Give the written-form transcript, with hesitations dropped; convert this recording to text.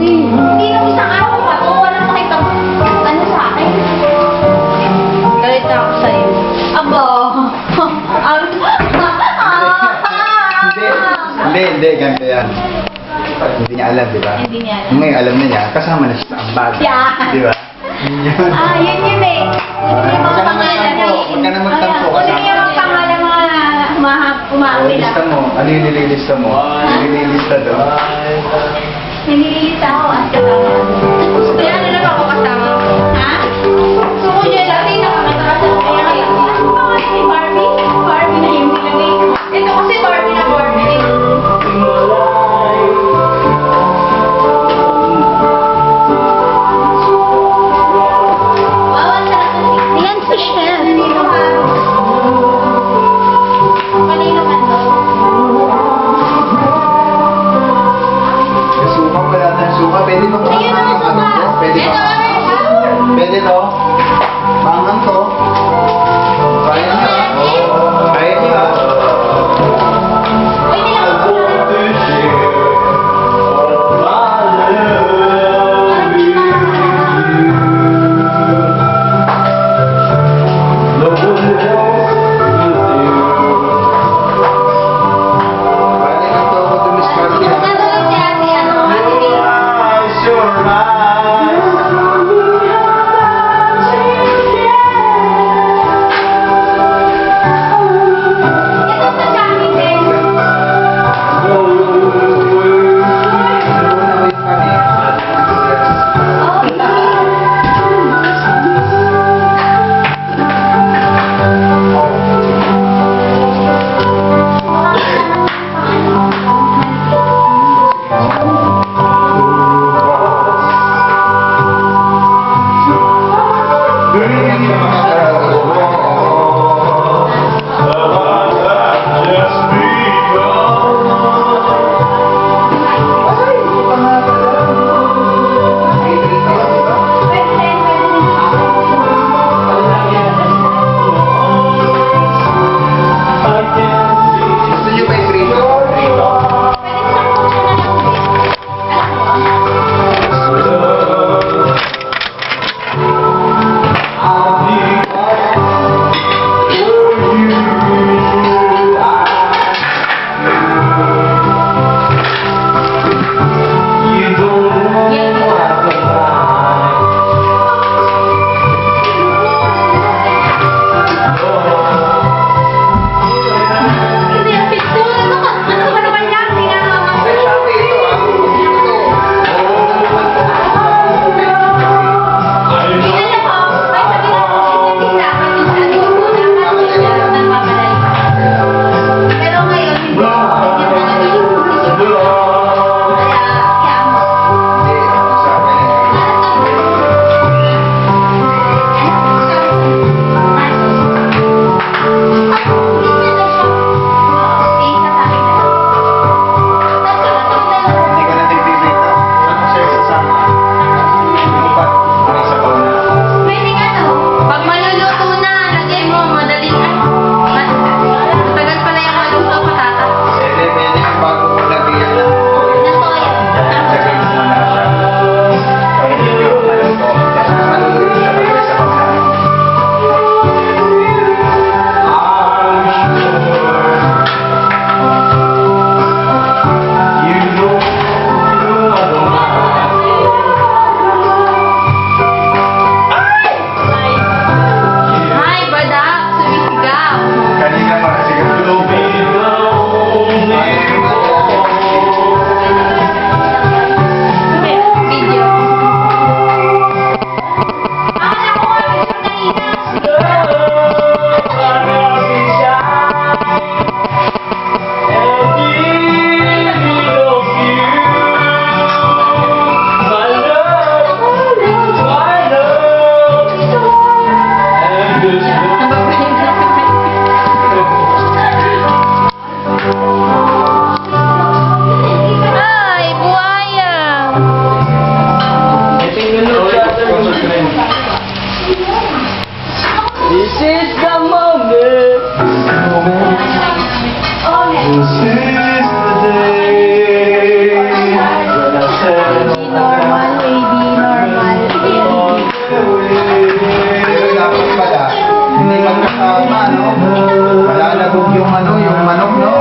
Hindi nung isang araw pa to. Walang makitang ano sa akin. Galit na ako sa'yo. Aba. Hindi, ganito yan. Hindi niya alam, di ba? Hindi niya alam. Ngayon alam na niya, kasama na siya sa ambag. Yeah. Di ba? Yun. Yun yun eh. Yung mga pangalan eh. Huwag ka na magtampo, Ano kasama yung na. pangalan mga umaapila? Lista mo. Ano yung nililista mo? Nililista doon. Nililista ako at kasama. Kaya ano lang ako kasama. Ha? Gusto ko niya lagi nakakatakas ako. Kaya kayo, ano pangalan ni Barbie? Barbie na yung nilagay ko. Ito kasi Barbie na Barbie eh. Bawal sa Yan si Chef. Nandito ka. Kanino man to? Suka, wala na suka. Pwede mo Ayun kumakan ang yung ano suka. to? Pwede Ito, ba? ano? Pwede to? Mangang to? Kaya niya. Kaya niya. Uy, nilang ko na. Kaya niya to ako dumiskarte. Ano lang si ate, ano, ate Lee? Ito sa Johnny din. tama, no? Malalagog yung ano, yung manok, no?